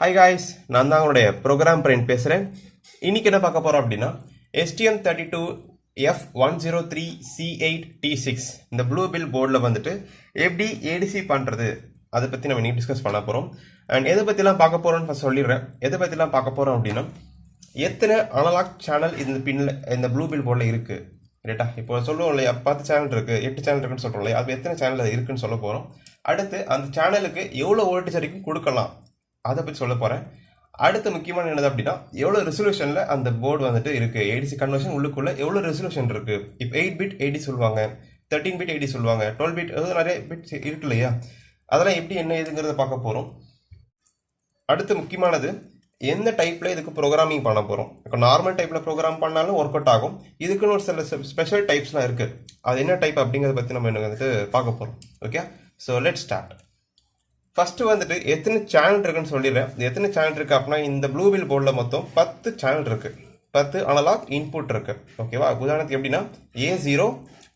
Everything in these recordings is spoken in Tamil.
Hi guys, நான் தான் உங்களுடைய ப்ரோக்ராம் பிரெயின் பேசுகிறேன். இன்னைக்கு என்ன பார்க்க போகிறோம் அப்படின்னா STM32F103C8T6 இந்த ப்ளூ பில் போர்டில் வந்துட்டு எப்படி ஏடிசி பண்ணுறது அதை பற்றி நம்ம இன்னைக்கு டிஸ்கஸ் பண்ண போகிறோம். அண்ட் எதை பற்றிலாம் பார்க்க போகிறோம்னு ஃபஸ்ட் சொல்லிடுறேன். எதை பற்றிலாம் பார்க்க போகிறோம் அப்படின்னா எத்தனை அனலாக் சேனல் இந்த ப்ளூ பில் போர்டில் இருக்குது ரைட்டா. இப்போ சொல்லுவோம் இல்லையா, 10 சேனல் இருக்குது, 8 சேனல் இருக்குன்னு சொல்கிறோம் இல்லையா, அது எத்தனை சேனல் அது இருக்குன்னு சொல்ல போகிறோம். அடுத்து அந்த சேனலுக்கு எவ்வளோ வோல்டேஜ் வரைக்கும் கொடுக்கலாம் அதை பற்றி சொல்ல போகிறேன். அடுத்து முக்கியமான என்னது அப்படின்னா எவ்வளோ ரெசல்யூஷனில் அந்த போர்டு வந்துட்டு இருக்குது, ஏடிசி கன்வர்ஷன் உள்ளுக்குள்ளே எவ்வளோ ரெசல்யூஷன் இருக்குது. இப்போ 8 பிட் ஏடி சொல்லுவாங்க, 13 பிட் ஏடி சொல்லுவாங்க, 12 பிட் நிறைய பிட் இருக்கு இல்லையா, அதெல்லாம் எப்படி என்ன ஏதுங்கிறத பார்க்க போகிறோம். அடுத்து முக்கியமானது எந்த டைப்பில் இதுக்கு ப்ரோக்ராமிங் பண்ண போகிறோம். இப்போ நார்மல் டைப்பில் ப்ரோக்ராம் பண்ணாலும் ஒர்க் அவுட் ஆகும். இதுக்குன்னு ஒரு சில ஸ்பெஷல் டைப்ஸ்லாம் இருக்குது. அது என்ன டைப் அப்படிங்கிறத பற்றி நம்ம என்ன வந்துட்டு பார்க்க போகிறோம். Okay, so let start. First வந்துட்டு எத்தனை சேனல் இருக்குன்னு சொல்லிடுறேன். எத்தனை சேனல் இருக்குது அப்படின்னா இந்த ப்ளூ பில் போர்டில் மொத்தம் 10 சேனல் இருக்குது, 10 அனலாக் இன்புட் இருக்குது. ஓகேவா, உதாரணத்துக்கு எப்படின்னா A0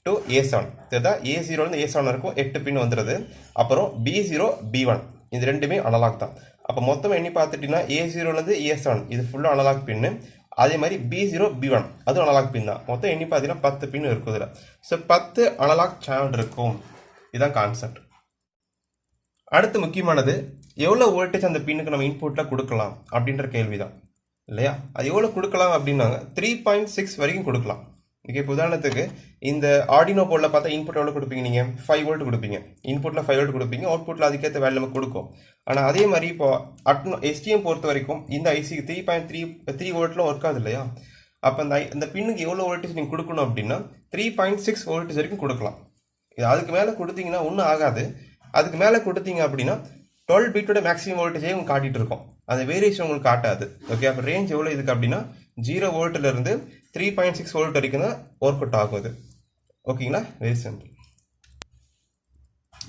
to A7 இதுதான். A0லேருந்து A7 இருக்கும் 8 பின் வந்துடுது. அப்புறம் B0 B1 இது ரெண்டுமே அனலாக் தான். அப்போ மொத்தம் எண்ணி பார்த்துட்டிங்கன்னா A0லேருந்து A7 இது ஃபுல்லாக அனலாக் பின்னு. அதே மாதிரி B0 B1 அதுவும் அனலாக் பின் தான். மொத்தம் எண்ணி பார்த்தீங்கன்னா 10 பின் இருக்கும் இதில். ஸோ 10 அனலாக் சேனல் இருக்கும். இதுதான் கான்செப்ட். அடுத்து முக்கியமானது எவ்வளோ வோல்டேஜ் அந்த பின்னுக்கு நம்ம இன்புட்டில் கொடுக்கலாம் அப்படின்ற கேள்வி தான் இல்லையா. அது எவ்வளோ கொடுக்கலாம் அப்படின்னாங்க 3.6 வரைக்கும் கொடுக்கலாம். ஓகே, இப்போ உதாரணத்துக்கு இந்த ஆர்டினோ போர்டில் பார்த்தா இன்புட் எவ்வளோ கொடுப்பீங்க, நீங்கள் 5 வோல்ட் கொடுப்பீங்க. இன்புட்டில் 5 வோல்ட் கொடுப்பீங்க, அவுட்புட்டில் அதுக்கேற்ற வேல்யூ நமக்கு கொடுக்கும். ஆனால் அதே மாதிரி இப்போ STM பொறுத்த வரைக்கும் இந்த ஐசிக்கு 3.3 வோல்ட்லாம் ஒர்க் ஆகுது இல்லையா. அப்போ இந்த பின்னுக்கு எவ்வளோ வோல்டேஜ் நீங்கள் கொடுக்கணும் அப்படின்னா 3.6 வோல்டேஜ் வரைக்கும் கொடுக்கலாம். இது அதுக்கு மேலே கொடுத்தீங்கன்னா ஒன்றும் ஆகாது. அதுக்கு மேலே கொடுத்தீங்க அப்படின்னா 12 பிட்டோட மேக்ஸிமம் வோல்டேஜே உங்களுக்கு காட்டிகிட்டு இருக்கும், அந்த வேரியேஷன் உங்களுக்கு காட்டாது. ஓகே, அப்போ ரேஞ்ச் எவ்வளோ இதுக்கு அப்படின்னா 0 வோல்ட்லேருந்து 3.6 வோல்ட் வரைக்கும் தான் ஒர்க் அவுட் ஆகும் இது. ஓகேங்களா, வெரி சிம்பிள்.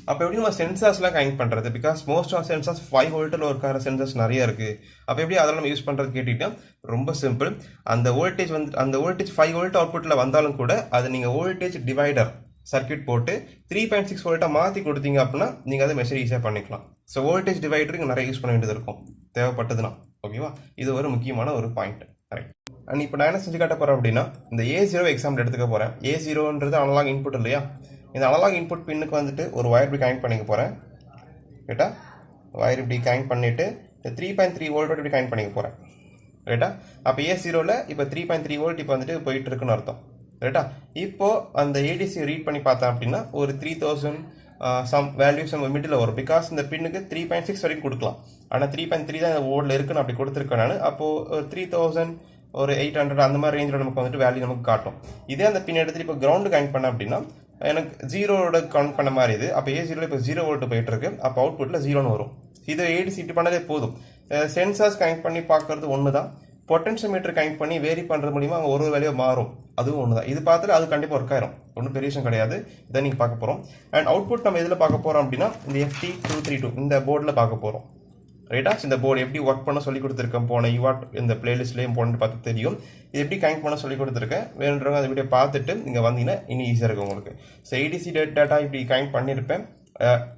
அப்போ எப்படி நம்ம சென்சார்ஸ்லாம் கனெக்ட் பண்ணுறது, பிகாஸ் மோஸ்ட் ஆஃப் சென்சார்ஸ் 5 வோல்ட்டில் ஒர்க் ஆகிற சென்சார்ஸ் நிறைய இருக்குது. அப்போ எப்படி அதெல்லாம் நம்ம யூஸ் பண்ணுறது கேட்டிங்கன்னா ரொம்ப சிம்பிள். அந்த வோல்டேஜ் 5 வோல்ட் அவுட்புட்டில் வந்தாலும் கூட அது நீங்கள் வோல்டேஜ் டிவைடர் சர்க்கியூட் போட்டு 3.6 வோல்ட்டாக மாற்றி கொடுத்தீங்க அப்படின்னா நீங்கள் அதை மெஷர் ஈஸியாக பண்ணிக்கலாம். ஸோ வோல்டேஜ் டிவைடருக்கு நிறைய யூஸ் பண்ண வேண்டியது இருக்கும் தேவைப்பட்டதுன்னா. ஓகேவா, இது ஒரு முக்கியமான ஒரு பாயிண்ட். ரைட். அண்ட் இப்போ நான் என்ன செஞ்சு காட்ட போகிறேன் அப்படின்னா இந்த A0 எக்ஸாம்பிள் எடுத்துக்க போகிறேன். A0ன்றது அனலாக் இன்புட் இல்லையா. இந்த அனலாக் இன்புட் பின்னுக்கு வந்துட்டு ஒரு வயர் இப்படி கனெக்ட் பண்ணிக்க போகிறேன். ரைட்டா, வயர் இப்படி கனெக்ட் பண்ணிவிட்டு 3.3 வோல்ட் இப்படி கனெக்ட் பண்ணிக்க போகிறேன். ரைட்டா, அப்போ A0ல் இப்போ 3.3 வோல்ட் இப்போ வந்துட்டு போயிட்டு இருக்குன்னு அர்த்தம். ரைட்டா, இப்போது அந்த ஏடிசி ரீட் பண்ணி பார்த்தேன் அப்படின்னா ஒரு 3000 சம் வேல்யூஸ் நம்ம மிடில் வரும். பிகாஸ் இந்த பின்னுக்கு 3.6 வரைக்கும் கொடுக்கலாம். ஆனால் 3.3 தான் இந்த ஓடில் இருக்குன்னு அப்படி கொடுத்துருக்கேன் நான். அப்போது 3000 ஒரு 800 அந்த மாதிரி ரேஞ்சில் நமக்கு வந்துட்டு வேல்யூ நமக்கு காட்டும். இதே அந்த பின் எடுத்துகிட்டு இப்போ கிரவுண்டு கனெக்ட் பண்ணேன் அப்படின்னா எனக்கு 0வோட கவுண்ட் பண்ண மாதிரி இது. அப்போ A0ல் இப்போ 0 வோல்ட் போயிட்டுருக்கு. அப்போ அவுட்புட்டில் 0ன்னு வரும். இதை ஏடிசி பண்ணதே போதும். சென்சார்ஸ் கனெக்ட் பண்ணி பார்க்குறது ஒன்று தான். பொட்டன்ஷியோமீட்டர் கனெக்ட் பண்ணி வேரி பண்ணுறது மூலிமா அங்கே ஒரு வேலையாக மாறும், அதுவும் ஒன்று தான். இது பார்த்துட்டு அது கண்டிப்பாக ஒர்க் ஆயிரும், ஒன்றும் பெரிய விஷயம் கிடையாது. இதை நீங்கள் பார்க்க போகிறோம். அண்ட் அவுட்புட் நம்ம எதில் பார்க்க போகிறோம் அப்படின்னா இந்த FT232 இந்த போர்டில் பார்க்க போகிறோம். ரைட்டா, இந்த போர்டு எப்படி ஒர்க் பண்ண சொல்லி கொடுத்துருக்கேன். போன யூவாட் இந்த பிளேலிஸ்ட்லேயும் போனது பார்த்து தெரியும். இது எப்படி கனெக்ட் பண்ண சொல்லி கொடுத்துருக்கேன். வேணுன்றவங்க அந்த வீடியோ பார்த்துட்டு நீங்கள் வந்தீங்கன்னா இன்னும் ஈஸியாக இருக்கும் உங்களுக்கு. ஸோ ADC டேட்டா இப்படி கனெக்ட் பண்ணியிருப்பேன்.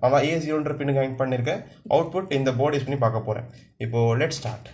ஆனால் A0ன்ற பின்னு கனெக்ட் பண்ணியிருக்கேன். அவுட்புட் இந்த போர்டு யூஸ் பண்ணி பார்க்க போகிறேன். இப்போது லெட் ஸ்டார்ட்.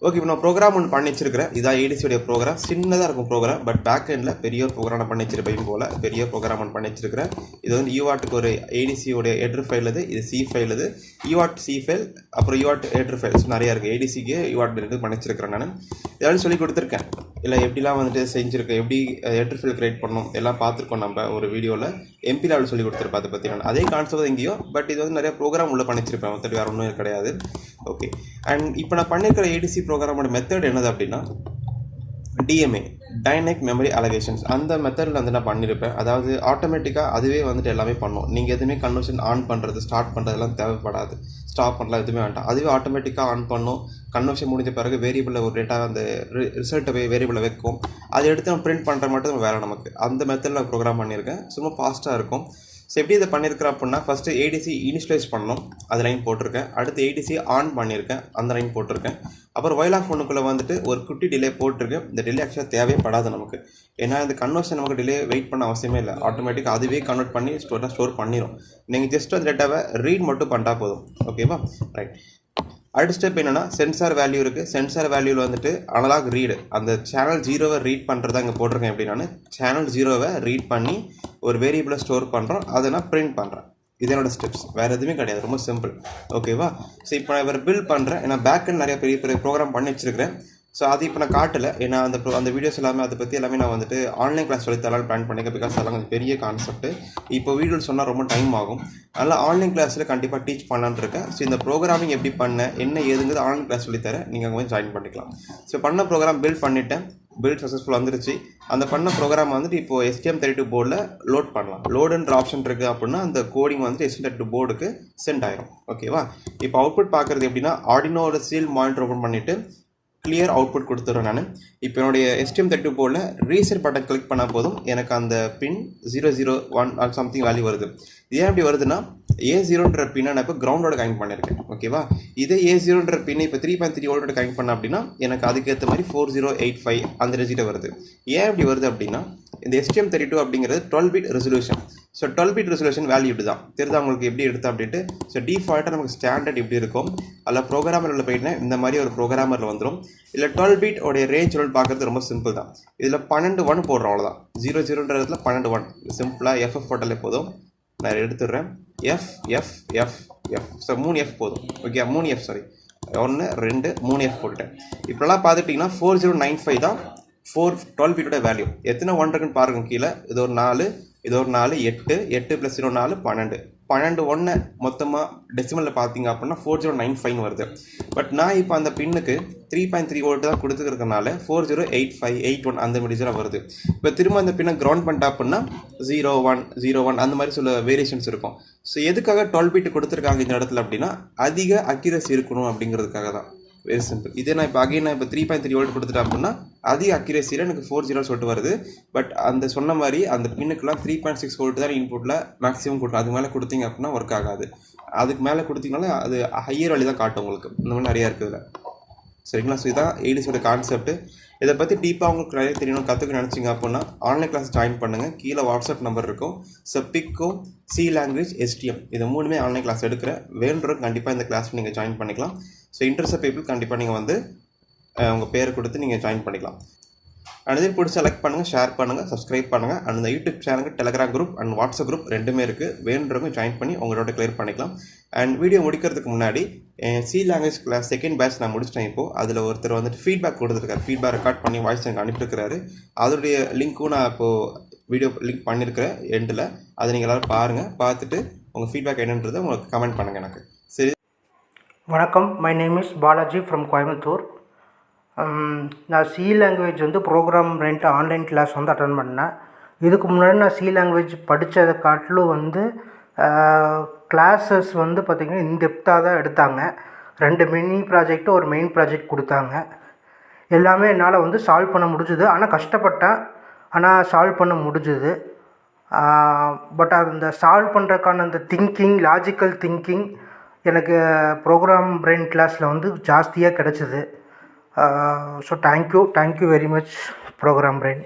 ஓகே, இப்போ நான் ப்ரோக்ராம் ஒன்று பண்ணி வச்சிருக்கிறேன். இதான் ஏடிசியோடைய ப்ரோக்ராம். சின்னதாக இருக்கும் ப்ரோக்ராம், பட் பேக் எண்டில் பெரிய ப்ரோக்ராம் நான் பண்ணி வச்சிருப்பேன். போல் பெரிய ப்ரோக்ராம் ஒன்று பண்ணி வச்சிருக்கிறேன். இது வந்து யூவாட்டுக்கு ஒரு ஏடிசியோடைய ஹெடர் ஃபைல், இது C ஃபைல், இது யூவாட் C ஃபைல், அப்புறம் யூவாட் ஹெடர் ஃபைல்ஸ் நிறையா இருக்குது. ஏடிசிக்கு யூவாட் எடுத்து பண்ணி வச்சிருக்கிறேன் நான். இதெல்லாம் சொல்லி கொடுத்துருக்கேன் இல்லை, எப்படிலாம் வந்துட்டு செஞ்சுருக்கேன், எப்படி ஹெடர் ஃபைல் கிரியேட் பண்ணணும் எல்லாம் பார்த்துருக்கோம் நம்ம ஒரு வீடியோவில். MP லெவல் சொல்லி கொடுத்துருப்பேன். அதை பற்றி நான் அதே கான்செப்ட் எங்கேயோ, பட் இது வந்து நிறைய ப்ரோக்ராம் உள்ளே பண்ணிச்சிருப்பேன். மொத்தம் வேறு ஒன்றும் கிடையாது. ஓகே, அண்ட் இப்போ நான் பண்ணியிருக்கிற ஏடிசி ப்ரோக்ராமோட மெத்தட் என்னது அப்படின்னா DMA டைனமிக் மெமரி அலகேஷன்ஸ். அந்த மெத்தடில் வந்து நான் பண்ணியிருப்பேன். அதாவது ஆட்டோமேட்டிக்காக அதுவே வந்துட்டு எல்லாமே பண்ணும். நீங்கள் எதுவுமே கன்வர்ஷன் ஆன் பண்ணுறது ஸ்டார்ட் பண்ணுறதுலாம் தேவைப்படாது. ஸ்டாப் பண்ணலாம் எதுவுமே வேண்டாம். அதுவே ஆட்டோமேட்டிக்காக ஆன் பண்ணும். கன்வர்ஷன் முடிஞ்ச பிறகு வேரியபிளில் ஒரு டேட்டா அந்த ரிசல்ட்டை வேரியபிளில் வைக்கும். அதை எடுத்து நம்ம பிரிண்ட் பண்ணுற மட்டும் வேலை நமக்கு. அந்த மெத்தடில் நான் ப்ரோக்ராம் பண்ணியிருக்கேன். சும்மா ஃபாஸ்ட்டாக இருக்கும். ஸோ எப்படி இதை பண்ணியிருக்கிறேன் அப்படின்னா ஃபஸ்ட்டு ஏடிசி இனிஷியலைஸ் பண்ணணும், அது லைன் போட்டிருக்கேன். அடுத்து ஏடிசி ஆன் பண்ணியிருக்கேன், அந்த லைன் போட்டிருக்கேன். அப்புறம் வைல் ஆஃப் ஒன்றுக்குள்ளே வந்துட்டு ஒரு குட்டி டிலே போட்டிருக்கேன். இந்த டிலே ஆக்சுவலாக தேவைப்படாது நமக்கு. ஏன்னா இந்த கன்வர்ஷன் நமக்கு டிலே வெயிட் பண்ண அவசியமே இல்லை. ஆட்டோமேட்டிக்காக அதுவே கன்வெர்ட் பண்ணி ஸ்டோர் பண்ணிடும். நீங்கள் ஜஸ்ட் அந்த டேட்டாவை ரீட் மட்டும் பண்ணிட்டா போதும். ஓகேவா, ரைட். அடுத்த ஸ்டெப் என்னென்னா சென்சார் வேல்யூ இருக்குது. சென்சார் வேல்யூவில் வந்துட்டு அனலாக் ரீடு, அந்த சேனல் 0வை ரீட் பண்ணுறதா இங்கே போட்டிருக்கேன். எப்படின்னா சேனல் 0வை ரீட் பண்ணி ஒரு வேரியபிளை ஸ்டோர் பண்ணுறோம், அதை நான் பிரிண்ட் பண்ணுறேன். இது என்னோட ஸ்டெப்ஸ், வேறு எதுவுமே கிடையாது, ரொம்ப சிம்பிள். ஓகேவா? ஸோ இப்போ நான் இவர் பில்ட் பண்ணுறேன். ஏன்னா பேக்கெண்ட் நிறைய பெரிய பெரிய ப்ரோக்ராம் பண்ணி வச்சிருக்கிறேன். ஸோ அது இப்போ நான் காட்டலை. ஏன்னா அந்த வீடியோஸ் எல்லாமே அதை பற்றி எல்லாமே நான் வந்துட்டு ஆன்லைன் கிளாஸ் சொல்லி தரலாம் பிளான் பண்ணியிருக்கேன். பிகாஸ் அதெல்லாம் கொஞ்சம் பெரிய கான்செப்ட். இப்போ வீடியோவில் சொன்னால் ரொம்ப டைம் ஆகும். அதனால் ஆன்லைன் கிளாஸில் கண்டிப்பாக டீச் பண்ணலான்னு இருக்கேன். ஸோ இந்த ப்ரோக்ராமிங் எப்படி பண்ண என்ன ஏதுங்கிறது ஆன்லைன் கிளாஸ் சொல்லித்தரேன், நீங்கள் அங்கே கொஞ்சம் ஜாயின் பண்ணிக்கலாம். ஸோ பண்ண ப்ரோக்ராம் பில்ட் பண்ணிவிட்டேன். பில்ட் சக்ஸஸ்ஃபுல் வந்துருச்சு. அந்த பண்ண ப்ரோக்ராம் வந்துட்டு இப்போ STM32 போர்டில் லோட் பண்ணலாம். லோடுன்ற ஆப்ஷன் இருக்குது அப்படின்னா அந்த கோடிங் வந்துட்டு STM32 போர்டுக்கு சென்ட் ஆயிரும். ஓகேவா? இப்போ அவுட்புட் பார்க்குறது எப்படின்னா ஆர்டினோட சீல் மானிட்டர் ஓப்பன் பண்ணிவிட்டு கிளியர் அவுட்புட் கொடுத்துட்றேன் நான். இப்போ என்னுடைய STM32 போர்டில் ரீசெட் பட்டன் கிளிக் பண்ணால் போதும், எனக்கு அந்த பின் 001 சம்திங் வேல்யூ வருது. ஏன் அப்படி வருதுன்னா A0ன்ற பின்னை நான் இப்போ கிரவுண்டோட கனெக்ட் பண்ணியிருக்கேன். ஓகேவா? இதே A0ன்ற பின்னை இப்போ 3.3 வோல்ட்டோட கனெக்ட் பண்ண அப்படின்னா எனக்கு அதுக்கேற்ற மாதிரி 4085 அந்த ரெஜிட்ட வருது. ஏன் அப்படி வருது அப்படின்னா இந்த STM32 அப்படிங்கிறது 12 bit resolution. So 12 bit resolution value இப்படி தான் தெரியுது உங்களுக்கு எப்படி எடுத்து அப்படின்ட்டு. ஸோ டிஃபால்ட்டாக நமக்கு ஸ்டாண்டர்ட் இப்படி இருக்கும். அதில் ப்ரோக்ராமரில் போயிட்டுனா இந்த மாதிரி ஒரு ப்ரோக்ராமரில் வந்துடும். இல்லை 12 பிட் உடைய ரேஞ்ச் பார்க்குறது ரொம்ப சிம்பிள் தான். இதில் 12 போடுறோம், அவ்வளோதான். 00ன்ற இடத்துல 12 சிம்பிளாக FF போட்டாலே போதும். நான் எடுத்துடுறேன். FFFF. ஸோ 3 F போதும். ஓகே, 3 F, சாரி, 1 2 3 F போட்டுட்டேன். இப்போலாம் பார்த்துட்டிங்கன்னா 4095 தான் 12 பிட்டோட வேல்யூ. எத்தனை 1 இருக்குன்னு பாருங்கள் கீழே. இது ஒரு 4, இது ஒரு 4, 8, 8 + 0 4, 12. 12 மொத்தமாக டெசிமலில் பார்த்தீங்க அப்படின்னா 4095 வருது. பட் நான் இப்போ அந்த பின்னுக்கு 3.3 வோல்ட் தான் கொடுத்துருக்கனால 4085 81 அந்த மாதிரி வருது. இப்போ திரும்ப அந்த பின்னை கிரவுண்ட் பண்ணிட்டா அப்படின்னா 01 அந்த மாதிரி சில வேரியேஷன்ஸ் இருக்கும். ஸோ எதுக்காக 12 பிட் கொடுத்துருக்காங்க இந்த இடத்துல அப்படின்னா அதிக அக்யூரசி இருக்கணும் அப்படிங்கிறதுக்காக தான். Very simple. இதே நான் இப்போ நான் இப்போ 3.3 வோல்ட் கொடுத்துட்டேன் அப்படின்னா அதிக அக்யூரேசியில் எனக்கு 40 சொல்லிட்டு வருது. பட் அந்த சொன்ன மாதிரி அந்த பின்னுக்கெல்லாம் 3.6 வோல்ட் தான் இன்புட்டில் மேக்ஸிமம் கொடுக்கும். அதுக்கு மேலே கொடுத்தீங்க அப்படின்னா ஒர்க் ஆகாது. அதுக்கு மேலே கொடுத்தீங்கனால அது ஹையர் வேல்யூ தான் காட்டும் உங்களுக்கு. இந்த மாதிரி நிறையா இருக்குதுல. சரிங்களா? ஸோ இதுதான் ADCயோட கான்செப்ட். இதை பற்றி டீப்பாக உங்களுக்கு நிறைய தெரியணும் கற்றுக்க நினச்சிங்க அப்படின்னா ஆன்லைன் கிளாஸ் ஜாயின் பண்ணுங்கள். கீழே வாட்ஸ்அப் நம்பர் இருக்கும். So pico, C language, STM இது 3மே ஆன்லைன் கிளாஸ் எடுக்கிறேன். வேண்டுறவங்க கண்டிப்பாக இந்த கிளாஸ் நீங்கள் ஜாயின் பண்ணிக்கலாம். ஸோ இன்ட்ரெஸ்ட் பீப்புள் கண்டிப்பாக நீங்கள் வந்து உங்கள் பேரை கொடுத்து நீங்கள் ஜாயின் பண்ணிக்கலாம். அண்ட் இதில் பிடிச்சா லைக் பண்ணுங்கள், ஷேர் பண்ணுங்கள், சப்ஸ்கிரைப் பண்ணுங்கள். அண்ட் இந்த யூடியூப் சேனலுக்கு Telegram group and WhatsApp group ரெண்டுமே இருக்குது. வேண்டுறவங்க ஜாயின் பண்ணி உங்களோட கிளியர் பண்ணிக்கலாம். அண்ட் வீடியோ முடிக்கிறதுக்கு முன்னாடி C language class second batch நான் முடிச்சிட்டேன். இப்போது அதில் ஒருத்தர் வந்துட்டு ஃபீட்பேக் கொடுத்துருக்காரு. ஃபீட்பேக் ரெக்கார்ட் பண்ணி வாய்ஸ் எனக்கு அனுப்பிட்டுருக்காரு. அதோடைய லிங்க்கும் நான் இப்போது வீடியோ லிங்க் பண்ணியிருக்கிறேன் எண்டில். அதை நீங்கள் எல்லோரும் பாருங்கள். பார்த்துட்டு உங்கள் ஃபீட்பேக் என்னன்றதை உங்களுக்கு கமெண்ட் பண்ணுங்கள் எனக்கு. சரி, வணக்கம். My name is Balaji from Coimbatore. நான் சி லாங்குவேஜ் ப்ரோக்ராம் ரெண்ட் ஆன்லைன் கிளாஸ் அட்டன் பண்ணேன். இதுக்கு முன்னாடி நான் சி லாங்குவேஜ் படித்ததை காட்டிலும் கிளாஸஸ் பார்த்திங்கன்னா இன்டெப்த்தாக தான் எடுத்தாங்க. 2 மினி ப்ராஜெக்ட், ஒரு மெயின் ப்ராஜெக்ட் கொடுத்தாங்க. எல்லாமே என்னால் சால்வ் பண்ண முடிஞ்சுது. ஆனால் கஷ்டப்பட்டேன், ஆனால் சால்வ் பண்ண முடிஞ்சுது. பட் அந்த சால்வ் பண்ணுறதுக்கான அந்த திங்கிங், லாஜிக்கல் திங்கிங் எனக்கு ப்ரோக்ராம் பிரெயின் கிளாஸில் ஜாஸ்தியாக கிடச்சிது. So thank you very much Program brain.